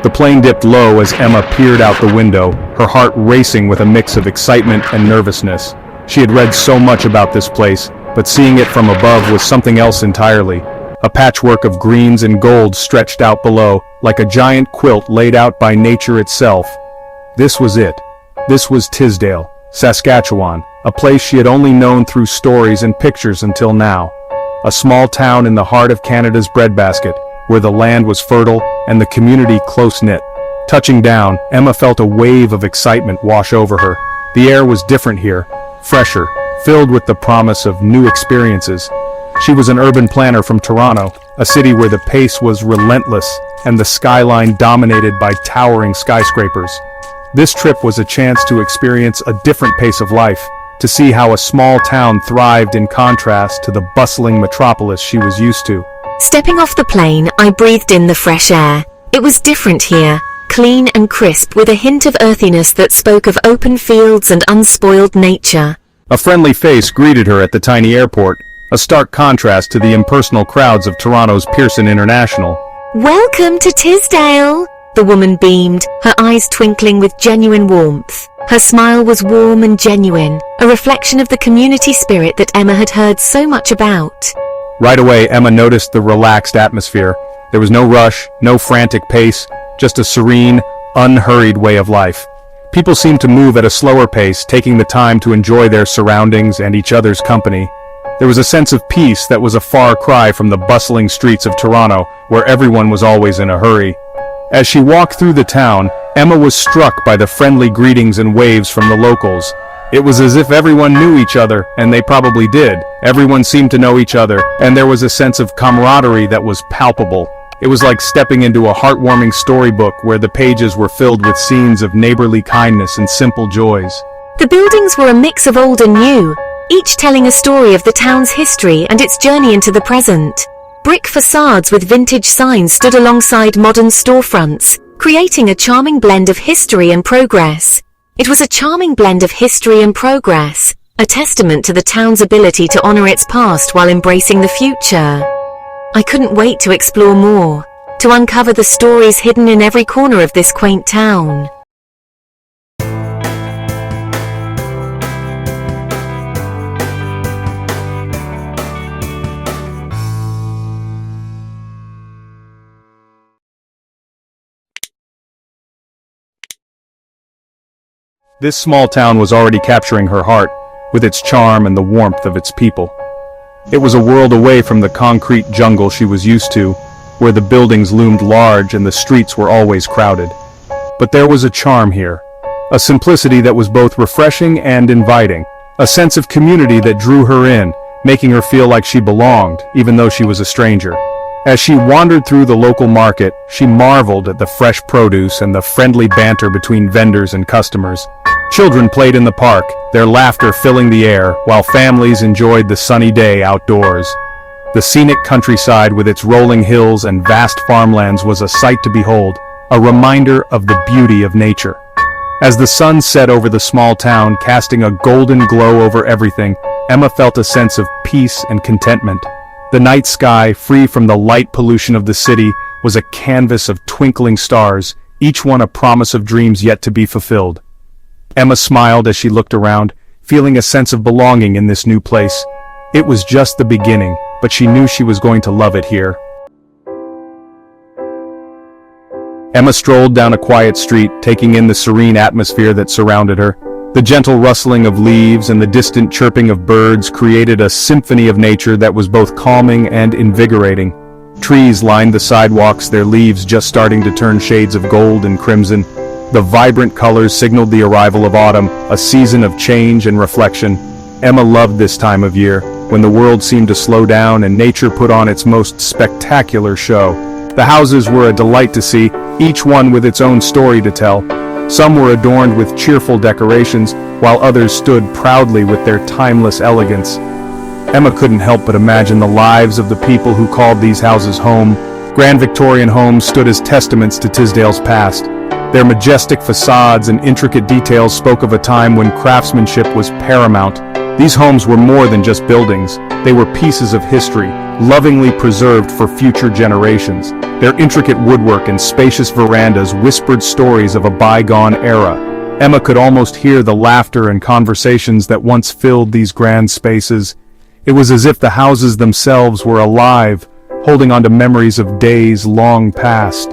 The plane dipped low as Emma peered out the window, her heart racing with a mix of excitement and nervousness. She had read so much about this place, but seeing it from above was something else entirely. A patchwork of greens and golds stretched out below, like a giant quilt laid out by nature itself. This was it. This was Tisdale, Saskatchewan, a place she had only known through stories and pictures until now. A small town in the heart of Canada's breadbasket, where the land was fertile and the community close-knit. Touching down, Emma felt a wave of excitement wash over her. The air was different here, fresher, filled with the promise of new experiences. She was an urban planner from Toronto, a city where the pace was relentless and the skyline dominated by towering skyscrapers. This trip was a chance to experience a different pace of life, to see how a small town thrived in contrast to the bustling metropolis she was used to. Stepping off the plane, I breathed in the fresh air. It was different here, clean and crisp with a hint of earthiness that spoke of open fields and unspoiled nature. A friendly face greeted her at the tiny airport, a stark contrast to the impersonal crowds of Toronto's Pearson International. "Welcome to Tisdale," the woman beamed, her eyes twinkling with genuine warmth. Her smile was warm and genuine, a reflection of the community spirit that Emma had heard so much about. Right away, Emma noticed the relaxed atmosphere. There was no rush, no frantic pace, just a serene, unhurried way of life. People seemed to move at a slower pace, taking the time to enjoy their surroundings and each other's company. There was a sense of peace that was a far cry from the bustling streets of Toronto, where everyone was always in a hurry. As she walked through the town, Emma was struck by the friendly greetings and waves from the locals. It was as if everyone knew each other, and they probably did. Everyone seemed to know each other, and there was a sense of camaraderie that was palpable. It was like stepping into a heartwarming storybook where the pages were filled with scenes of neighborly kindness and simple joys. The buildings were a mix of old and new, each telling a story of the town's history and its journey into the present. Brick facades with vintage signs stood alongside modern storefronts, creating a charming blend of history and progress. It was a charming blend of history and progress, a testament to the town's ability to honor its past while embracing the future. I couldn't wait to explore more, to uncover the stories hidden in every corner of this quaint town. This small town was already capturing her heart, with its charm and the warmth of its people. It was a world away from the concrete jungle she was used to, where the buildings loomed large and the streets were always crowded. But there was a charm here, a simplicity that was both refreshing and inviting, a sense of community that drew her in, making her feel like she belonged, even though she was a stranger. As she wandered through the local market, she marveled at the fresh produce and the friendly banter between vendors and customers. Children played in the park, their laughter filling the air, while families enjoyed the sunny day outdoors. The scenic countryside with its rolling hills and vast farmlands was a sight to behold, a reminder of the beauty of nature. As the sun set over the small town, casting a golden glow over everything, Emma felt a sense of peace and contentment. The night sky, free from the light pollution of the city, was a canvas of twinkling stars, each one a promise of dreams yet to be fulfilled. Emma smiled as she looked around, feeling a sense of belonging in this new place. It was just the beginning, but she knew she was going to love it here. Emma strolled down a quiet street, taking in the serene atmosphere that surrounded her. The gentle rustling of leaves and the distant chirping of birds created a symphony of nature that was both calming and invigorating. Trees lined the sidewalks, their leaves just starting to turn shades of gold and crimson. The vibrant colors signaled the arrival of autumn, a season of change and reflection. Emma loved this time of year, when the world seemed to slow down and nature put on its most spectacular show. The houses were a delight to see, each one with its own story to tell. Some were adorned with cheerful decorations, while others stood proudly with their timeless elegance. Emma couldn't help but imagine the lives of the people who called these houses home. Grand Victorian homes stood as testaments to Tisdale's past. Their majestic facades and intricate details spoke of a time when craftsmanship was paramount. These homes were more than just buildings. They were pieces of history, lovingly preserved for future generations. Their intricate woodwork and spacious verandas whispered stories of a bygone era. Emma could almost hear the laughter and conversations that once filled these grand spaces. It was as if the houses themselves were alive, holding on to memories of days long past.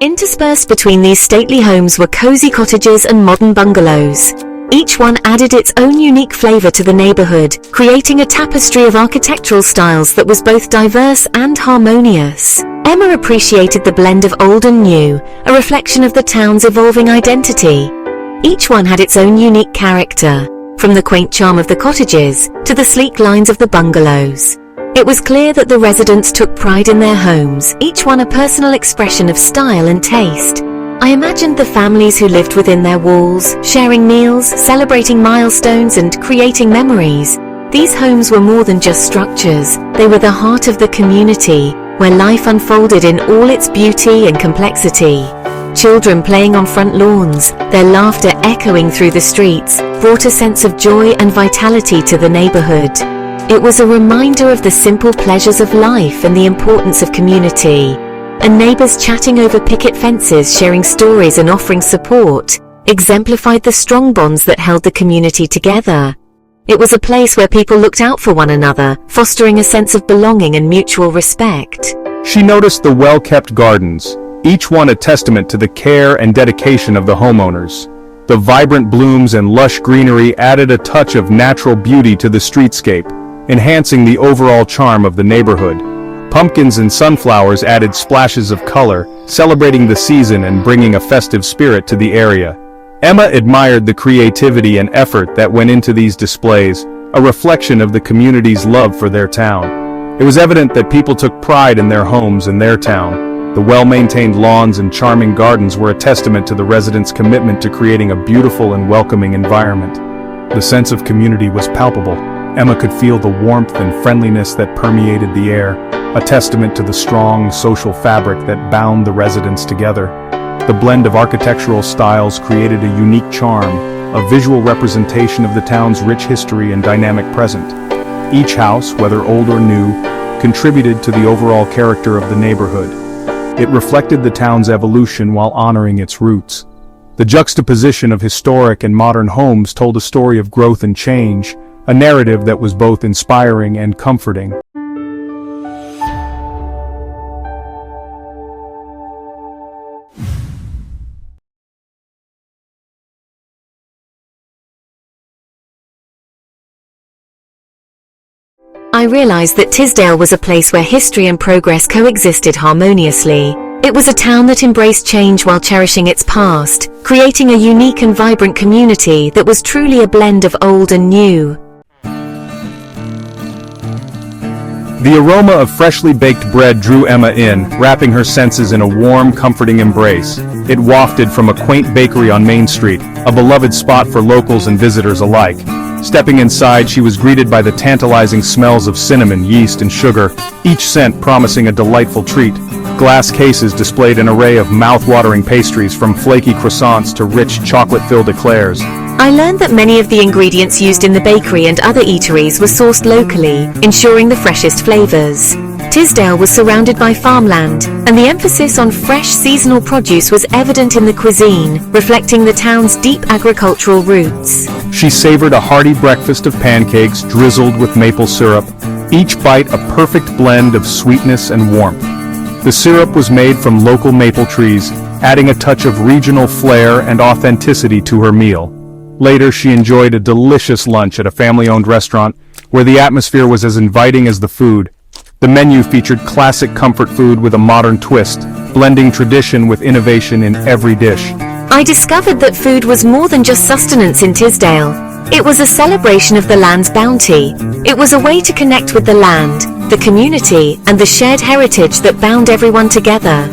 Interspersed between these stately homes were cozy cottages and modern bungalows. Each one added its own unique flavor to the neighborhood, creating a tapestry of architectural styles that was both diverse and harmonious. Emma appreciated the blend of old and new, a reflection of the town's evolving identity. Each one had its own unique character, from the quaint charm of the cottages to the sleek lines of the bungalows. It was clear that the residents took pride in their homes, each one a personal expression of style and taste. I imagined the families who lived within their walls, sharing meals, celebrating milestones, and creating memories. These homes were more than just structures. They were the heart of the community, where life unfolded in all its beauty and complexity. Children playing on front lawns, their laughter echoing through the streets, brought a sense of joy and vitality to the neighborhood. It was a reminder of the simple pleasures of life and the importance of community. And neighbors chatting over picket fences, sharing stories and offering support, exemplified the strong bonds that held the community together. It was a place where people looked out for one another, fostering a sense of belonging and mutual respect. She noticed the well-kept gardens, each one a testament to the care and dedication of the homeowners. The vibrant blooms and lush greenery added a touch of natural beauty to the streetscape, enhancing the overall charm of the neighborhood. Pumpkins and sunflowers added splashes of color, celebrating the season and bringing a festive spirit to the area. Emma admired the creativity and effort that went into these displays, a reflection of the community's love for their town. It was evident that people took pride in their homes and their town. The well-maintained lawns and charming gardens were a testament to the residents' commitment to creating a beautiful and welcoming environment. The sense of community was palpable. Emma could feel the warmth and friendliness that permeated the air, a testament to the strong social fabric that bound the residents together. The blend of architectural styles created a unique charm, a visual representation of the town's rich history and dynamic present. Each house, whether old or new, contributed to the overall character of the neighborhood. It reflected the town's evolution while honoring its roots. The juxtaposition of historic and modern homes told a story of growth and change, a narrative that was both inspiring and comforting. I realized that Tisdale was a place where history and progress coexisted harmoniously. It was a town that embraced change while cherishing its past, creating a unique and vibrant community that was truly a blend of old and new. The aroma of freshly baked bread drew Emma in, wrapping her senses in a warm, comforting embrace. It wafted from a quaint bakery on Main Street, a beloved spot for locals and visitors alike. Stepping inside, she was greeted by the tantalizing smells of cinnamon, yeast, and sugar, each scent promising a delightful treat. Glass cases displayed an array of mouth-watering pastries, from flaky croissants to rich chocolate-filled eclairs. I learned that many of the ingredients used in the bakery and other eateries were sourced locally, ensuring the freshest flavors. Tisdale was surrounded by farmland, and the emphasis on fresh seasonal produce was evident in the cuisine, reflecting the town's deep agricultural roots. She savored a hearty breakfast of pancakes drizzled with maple syrup, each bite a perfect blend of sweetness and warmth. The syrup was made from local maple trees, adding a touch of regional flair and authenticity to her meal. Later, she enjoyed a delicious lunch at a family-owned restaurant, where the atmosphere was as inviting as the food. The menu featured classic comfort food with a modern twist, blending tradition with innovation in every dish. I discovered that food was more than just sustenance in Tisdale. It was a celebration of the land's bounty. It was a way to connect with the land, the community, and the shared heritage that bound everyone together.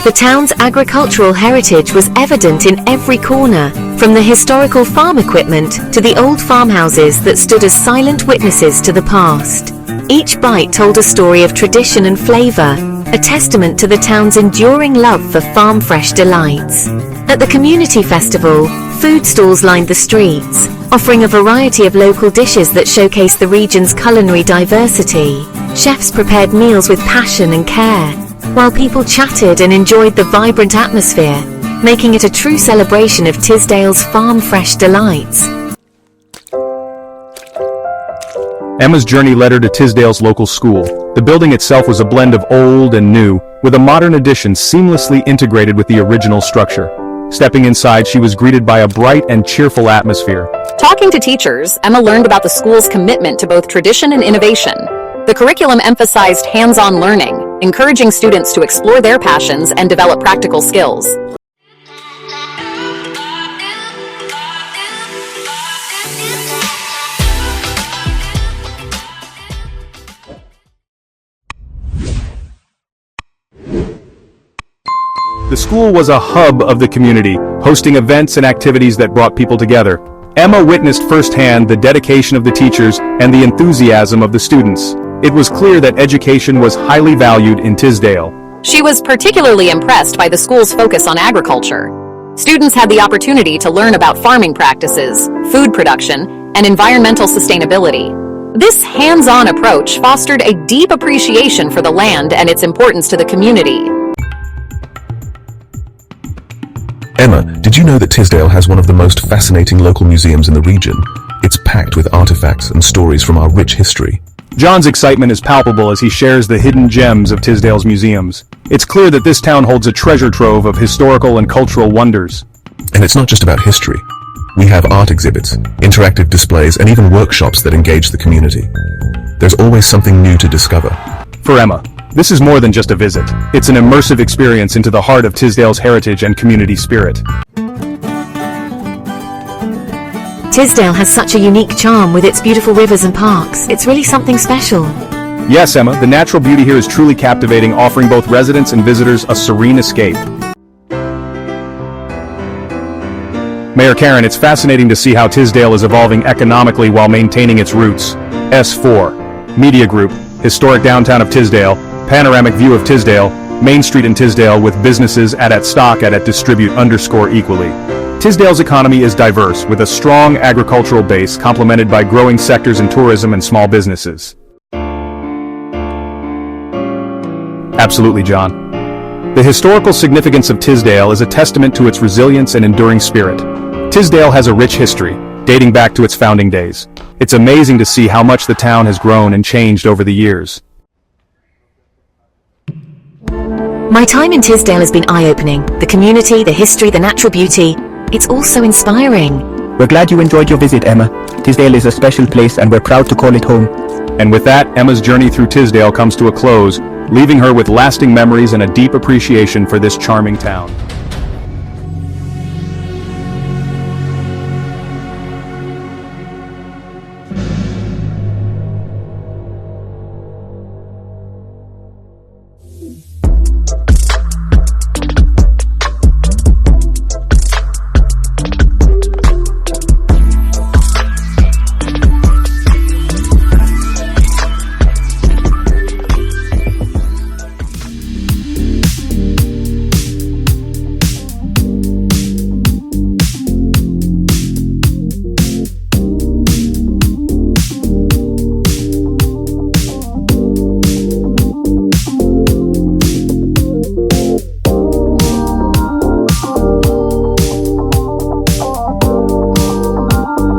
The town's agricultural heritage was evident in every corner, from the historical farm equipment to the old farmhouses that stood as silent witnesses to the past. Each bite told a story of tradition and flavor, a testament to the town's enduring love for farm-fresh delights. At the community festival, food stalls lined the streets, offering a variety of local dishes that showcase the region's culinary diversity. Chefs prepared meals with passion and care, while people chatted and enjoyed the vibrant atmosphere, making it a true celebration of Tisdale's farm-fresh delights. Emma's journey led her to Tisdale's local school. The building itself was a blend of old and new, with a modern addition seamlessly integrated with the original structure. Stepping inside, she was greeted by a bright and cheerful atmosphere. Talking to teachers, Emma learned about the school's commitment to both tradition and innovation. The curriculum emphasized hands-on learning, encouraging students to explore their passions and develop practical skills. The school was a hub of the community, hosting events and activities that brought people together. Emma witnessed firsthand the dedication of the teachers and the enthusiasm of the students. It was clear that education was highly valued in Tisdale. She was particularly impressed by the school's focus on agriculture. Students had the opportunity to learn about farming practices, food production, and environmental sustainability. This hands-on approach fostered a deep appreciation for the land and its importance to the community. Emma, did you know that Tisdale has one of the most fascinating local museums in the region? It's packed with artifacts and stories from our rich history. John's excitement is palpable as he shares the hidden gems of Tisdale's museums. It's clear that this town holds a treasure trove of historical and cultural wonders. And it's not just about history. We have art exhibits, interactive displays, and even workshops that engage the community. There's always something new to discover. For Emma, this is more than just a visit. It's an immersive experience into the heart of Tisdale's heritage and community spirit. Tisdale has such a unique charm with its beautiful rivers and parks. It's really something special. Yes, Emma, the natural beauty here is truly captivating, offering both residents and visitors a serene escape. Mayor Karen, it's fascinating to see how Tisdale is evolving economically while maintaining its roots. S4. Media Group, historic downtown of Tisdale, panoramic view of Tisdale, Main Street in Tisdale with businesses at stock at distribute _equally. Tisdale's economy is diverse, with a strong agricultural base complemented by growing sectors in tourism and small businesses. Absolutely, John. The historical significance of Tisdale is a testament to its resilience and enduring spirit. Tisdale has a rich history, dating back to its founding days. It's amazing to see how much the town has grown and changed over the years. My time in Tisdale has been eye-opening. The community, the history, the natural beauty. It's all so inspiring. We're glad you enjoyed your visit, Emma. Tisdale is a special place and we're proud to call it home. And with that, Emma's journey through Tisdale comes to a close, leaving her with lasting memories and a deep appreciation for this charming town.